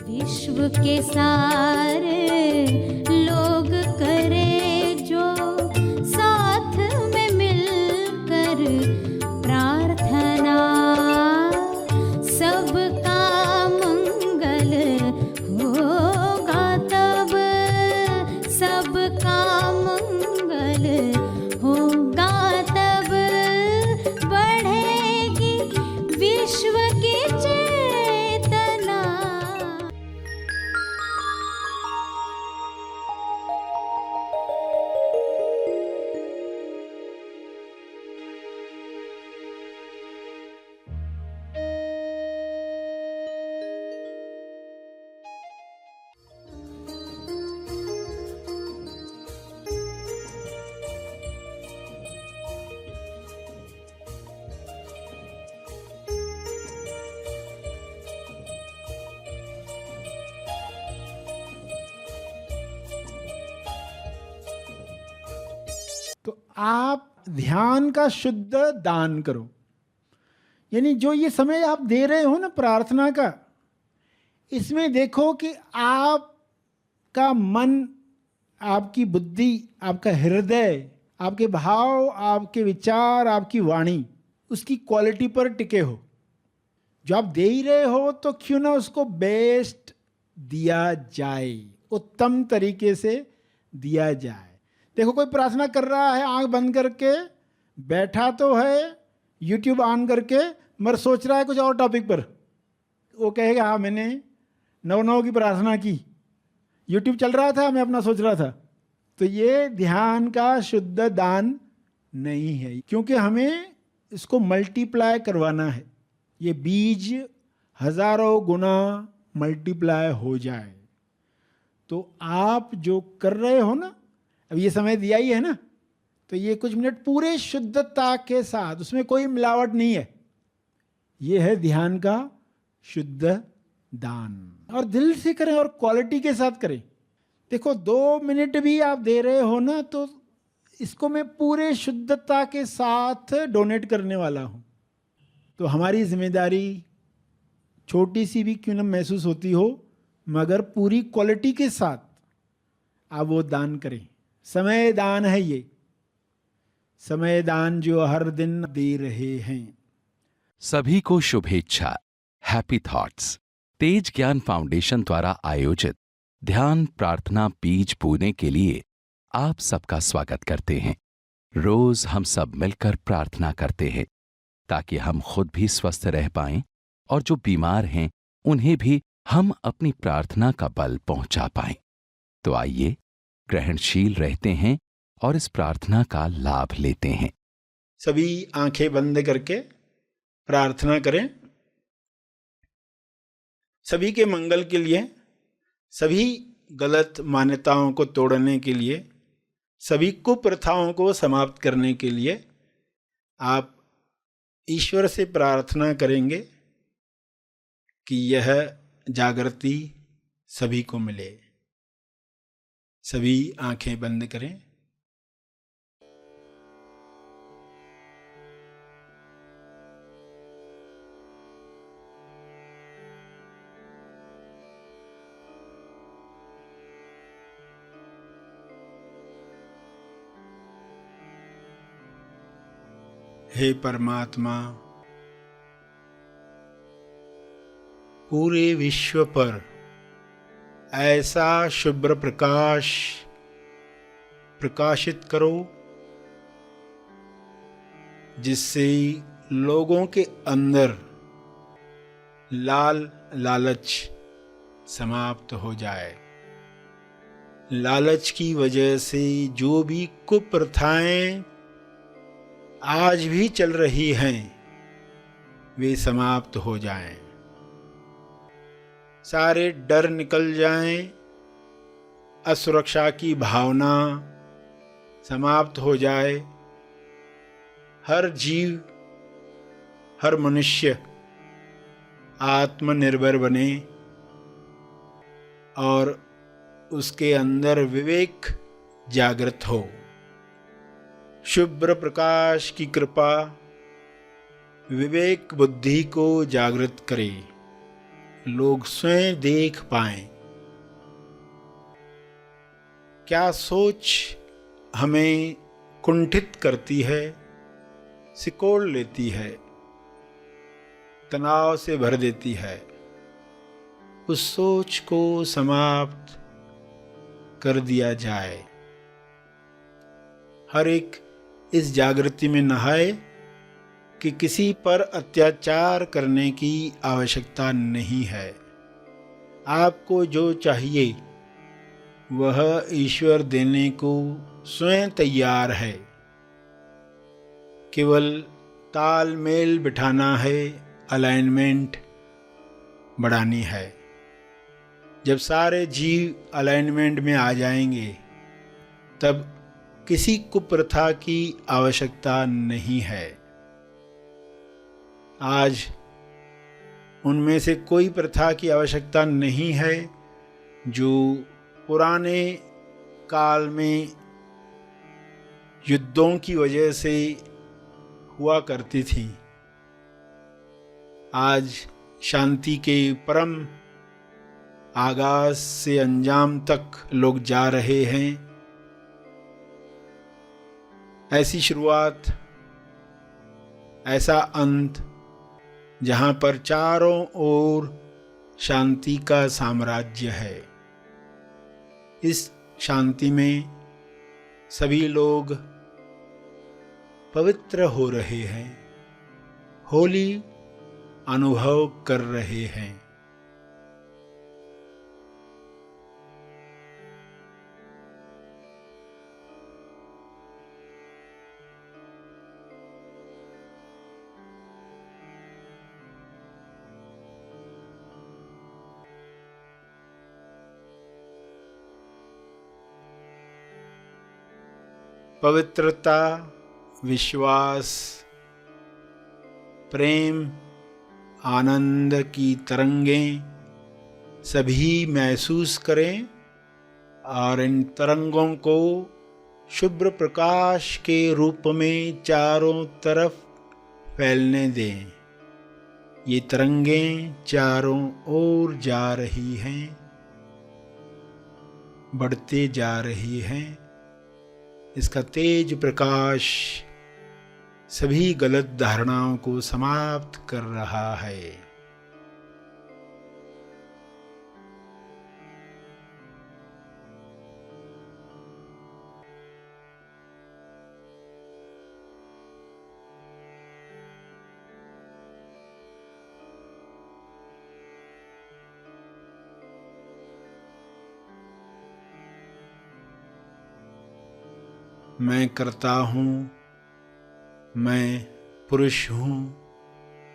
विश्व के सारे लोग करे जो साथ में मिलकर प्रार्थना, सबका मंगल होगा तब, सबका मंगल होगा तब, बढ़ेगी विश्व की चेतना। तो आप ध्यान का शुद्ध दान करो, यानी जो ये समय आप दे रहे हो ना प्रार्थना का, इसमें देखो कि आपका मन, आपकी बुद्धि, आपका हृदय, आपके भाव, आपके विचार, आपकी वाणी, उसकी क्वालिटी पर टिके हो। जो आप दे ही रहे हो तो क्यों ना उसको बेस्ट दिया जाए, उत्तम तरीके से दिया जाए। देखो कोई प्रार्थना कर रहा है आंख बंद करके, बैठा तो है यूट्यूब ऑन करके, मगर सोच रहा है कुछ और टॉपिक पर। वो कहेगा हाँ मैंने 9/9 की प्रार्थना की, यूट्यूब चल रहा था, मैं अपना सोच रहा था। तो ये ध्यान का शुद्ध दान नहीं है, क्योंकि हमें इसको मल्टीप्लाई करवाना है, ये बीज हजारों गुना मल्टीप्लाई हो जाए। तो आप जो कर रहे हो ना, अब ये समय दिया ही है ना, तो ये कुछ मिनट पूरे शुद्धता के साथ, उसमें कोई मिलावट नहीं है, ये है ध्यान का शुद्ध दान। और दिल से करें और क्वालिटी के साथ करें। देखो 2 मिनट भी आप दे रहे हो ना, तो इसको मैं पूरे शुद्धता के साथ डोनेट करने वाला हूँ। तो हमारी जिम्मेदारी छोटी सी भी क्यों न महसूस होती हो, मगर पूरी क्वालिटी के साथ आप वो दान करें। समय दान है ये, समय दान जो हर दिन दे रहे हैं। सभी को शुभेच्छा। हैप्पी थॉट्स तेज ज्ञान फाउंडेशन द्वारा आयोजित ध्यान प्रार्थना बीज बोने के लिए आप सबका स्वागत करते हैं। रोज हम सब मिलकर प्रार्थना करते हैं ताकि हम खुद भी स्वस्थ रह पाएं और जो बीमार हैं उन्हें भी हम अपनी प्रार्थना का बल पहुंचा पाएं। तो आइए ग्रहणशील रहते हैं और इस प्रार्थना का लाभ लेते हैं। सभी आंखें बंद करके प्रार्थना करें। सभी के मंगल के लिए, सभी गलत मान्यताओं को तोड़ने के लिए, सभी कुप्रथाओं को समाप्त करने के लिए आप ईश्वर से प्रार्थना करेंगे कि यह जागृति सभी को मिले। सभी आंखें बंद करें। हे परमात्मा, पूरे विश्व पर ऐसा शुभ्र प्रकाश प्रकाशित करो जिससे लोगों के अंदर लालच समाप्त हो जाए। लालच की वजह से जो भी कुप्रथाएं आज भी चल रही हैं वे समाप्त हो जाएं। सारे डर निकल जाएं, असुरक्षा की भावना समाप्त हो जाए। हर जीव, हर मनुष्य आत्मनिर्भर बने और उसके अंदर विवेक जागृत हो। शुभ्र प्रकाश की कृपा विवेक बुद्धि को जागृत करे, लोग स्वयं देख पाएं। क्या सोच हमें कुंठित करती है, सिकोड़ लेती है, तनाव से भर देती है, उस सोच को समाप्त कर दिया जाए। हर एक इस जागृति में नहाए कि किसी पर अत्याचार करने की आवश्यकता नहीं है। आपको जो चाहिए वह ईश्वर देने को स्वयं तैयार है। केवल तालमेल बिठाना है, अलाइनमेंट बढ़ानी है। जब सारे जीव अलाइनमेंट में आ जाएंगे तब किसी कुप्रथा की आवश्यकता नहीं है। आज उनमें से कोई प्रथा की आवश्यकता नहीं है जो पुराने काल में युद्धों की वजह से हुआ करती थी। आज शांति के परम आगाज से अंजाम तक लोग जा रहे हैं। ऐसी शुरुआत, ऐसा अंत जहाँ पर चारों ओर शांति का साम्राज्य है। इस शांति में सभी लोग पवित्र हो रहे हैं, होली अनुभव कर रहे हैं। पवित्रता, विश्वास, प्रेम, आनंद की तरंगें सभी महसूस करें और इन तरंगों को शुभ्र प्रकाश के रूप में चारों तरफ फैलने दें। ये तरंगें चारों ओर जा रही हैं, बढ़ते जा रही हैं। इसका तेज प्रकाश सभी गलत धारणाओं को समाप्त कर रहा है। मैं करता हूँ, मैं पुरुष हूँ,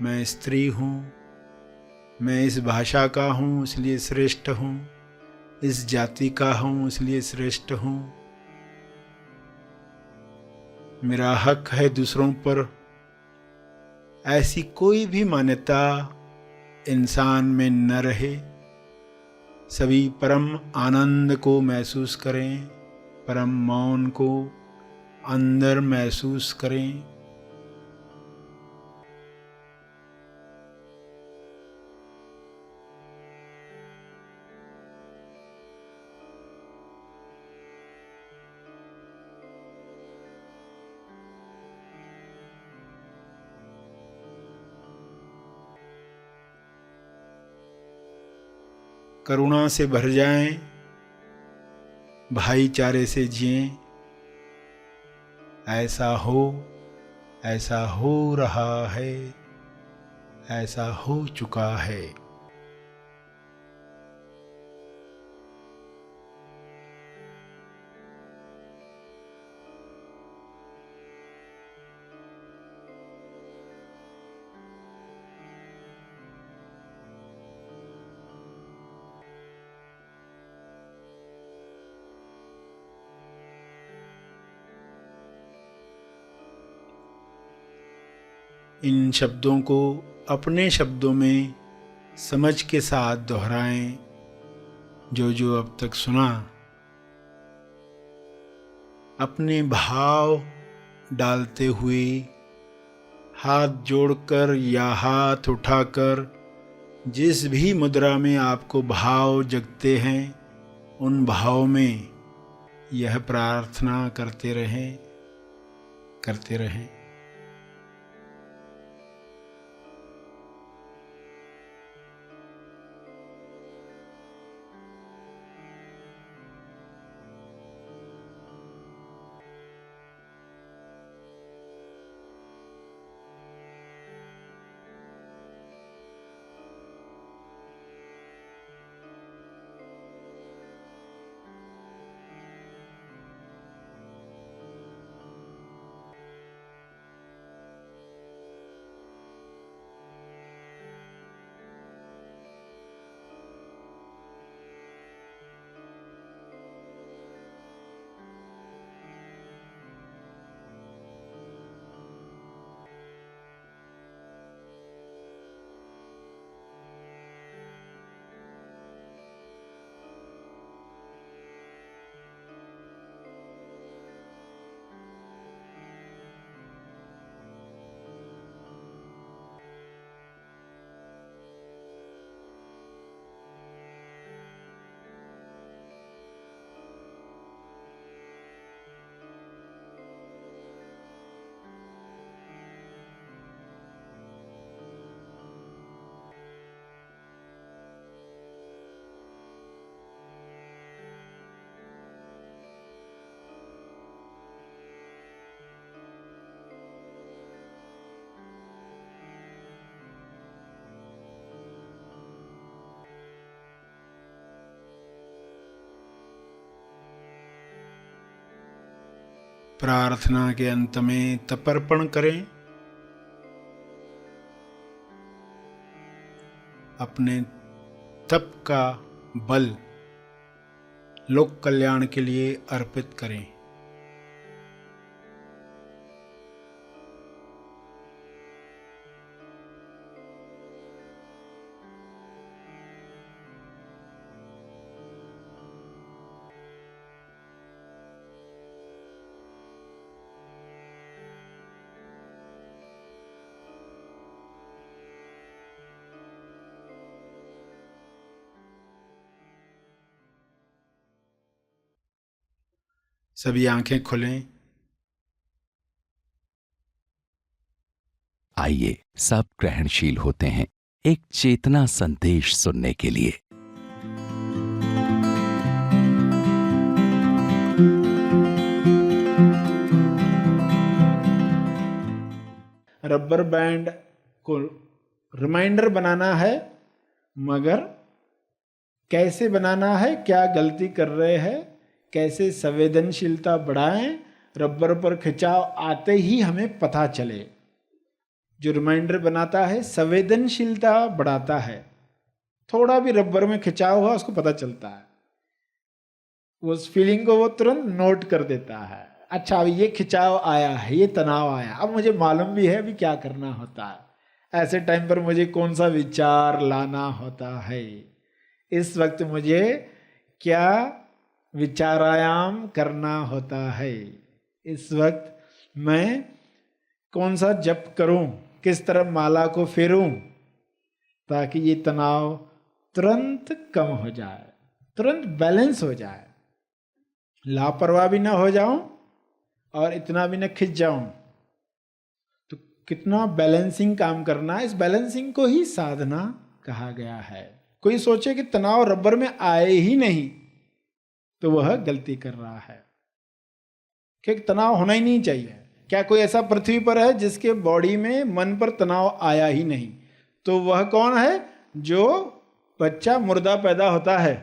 मैं स्त्री हूँ, मैं इस भाषा का हूँ इसलिए श्रेष्ठ हूँ, इस जाति का हूँ इसलिए श्रेष्ठ हूँ, मेरा हक है दूसरों पर। ऐसी कोई भी मान्यता इंसान में न रहे। सभी परम आनंद को महसूस करें, परम मौन को अंदर महसूस करें। करुणा से भर जाएं, भाईचारे से जिएं। ऐसा हो रहा है, ऐसा हो चुका है। इन शब्दों को अपने शब्दों में समझ के साथ दोहराएं। जो अब तक सुना, अपने भाव डालते हुए हाथ जोड़कर या हाथ उठाकर जिस भी मुद्रा में आपको भाव जगते हैं उन भाव में यह प्रार्थना करते रहें, करते रहें। प्रार्थना के अंत में तर्पण करें। अपने तप का बल लोक कल्याण के लिए अर्पित करें। सभी आंखें खुलें। आइए सब ग्रहणशील होते हैं एक चेतना संदेश सुनने के लिए। रबर बैंड को रिमाइंडर बनाना है, मगर कैसे बनाना है, क्या गलती कर रहे हैं, कैसे संवेदनशीलता बढ़ाएं, रबर पर खिंचाव आते ही हमें पता चले। जो रिमाइंडर बनाता है संवेदनशीलता बढ़ाता है। थोड़ा भी रबर में खिंचाव हुआ उसको पता चलता है, उस फीलिंग को वो तुरंत नोट कर देता है। अच्छा अभी ये खिंचाव आया है, ये तनाव आया, अब मुझे मालूम भी है अभी क्या करना होता है, ऐसे टाइम पर मुझे कौन सा विचार लाना होता है, इस वक्त मुझे क्या विचारायाम करना होता है, इस वक्त मैं कौन सा जप करूं, किस तरह माला को फेरूं, ताकि ये तनाव तुरंत कम हो जाए, तुरंत बैलेंस हो जाए, लापरवाह भी ना हो जाऊं और इतना भी ना खिंच जाऊं। तो कितना बैलेंसिंग काम करना है, इस बैलेंसिंग को ही साधना कहा गया है। कोई सोचे कि तनाव रबर में आए ही नहीं तो वह गलती कर रहा है, क्योंकि तनाव होना ही नहीं चाहिए। क्या कोई ऐसा पृथ्वी पर है जिसके बॉडी में मन पर तनाव आया ही नहीं? तो वह कौन है? जो बच्चा मुर्दा पैदा होता है।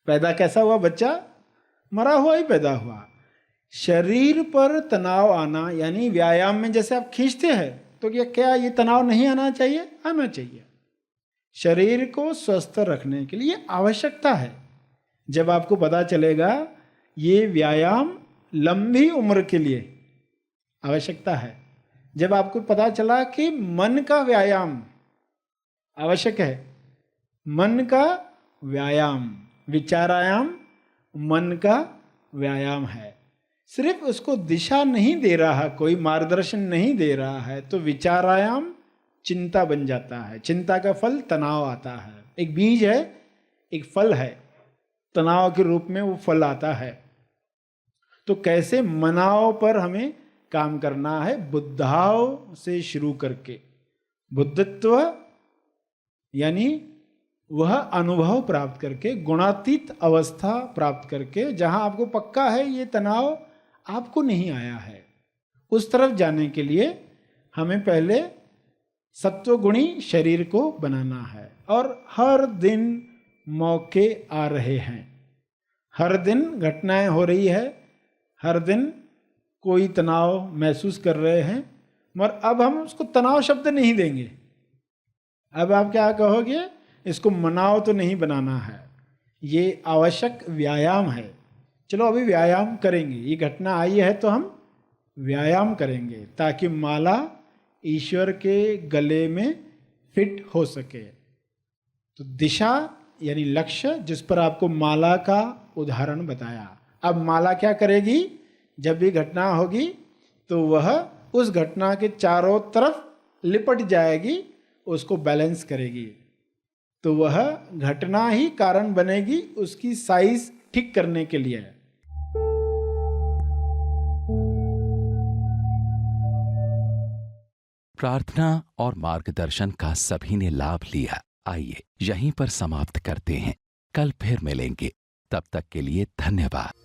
पैदा कैसा हुआ? बच्चा मरा हुआ ही पैदा हुआ। शरीर पर तनाव आना यानी व्यायाम में जैसे आप खींचते हैं, तो क्या ये तनाव नहीं आना चाहिए? आना चाहिए। शरीर को स्वस्थ रखने के लिए आवश्यकता है। जब आपको पता चलेगा ये व्यायाम लंबी उम्र के लिए आवश्यकता है, जब आपको पता चला कि मन का व्यायाम आवश्यक है, मन का व्यायाम, विचारायाम मन का व्यायाम है, सिर्फ उसको दिशा नहीं दे रहा, कोई मार्गदर्शन नहीं दे रहा है, तो विचारायाम चिंता बन जाता है। चिंता का फल तनाव आता है। एक बीज है, एक फल है, तनाव के रूप में वो फल आता है। तो कैसे मनाव पर हमें काम करना है, बुद्धाव से शुरू करके। बुद्धत्व यानी वह अनुभव प्राप्त करके, गुणातीत अवस्था प्राप्त करके, जहां आपको पक्का है ये तनाव आपको नहीं आया है, उस तरफ जाने के लिए हमें पहले सत्वगुणी शरीर को बनाना है। और हर दिन मौके आ रहे हैं, हर दिन घटनाएं हो रही है, हर दिन कोई तनाव महसूस कर रहे हैं, मगर अब हम उसको तनाव शब्द नहीं देंगे। अब आप क्या कहोगे, इसको मनाव तो नहीं बनाना है, ये आवश्यक व्यायाम है। चलो अभी व्यायाम करेंगे, ये घटना आई है तो हम व्यायाम करेंगे ताकि माला ईश्वर के गले में फिट हो सके। तो दिशा यानी लक्ष्य, जिस पर आपको माला का उदाहरण बताया। अब माला क्या करेगी, जब भी घटना होगी तो वह उस घटना के चारों तरफ लिपट जाएगी, उसको बैलेंस करेगी। तो वह घटना ही कारण बनेगी उसकी साइज ठीक करने के लिए। प्रार्थना और मार्गदर्शन का सभी ने लाभ लिया। आइए यहीं पर समाप्त करते हैं, कल फिर मिलेंगे। तब तक के लिए धन्यवाद।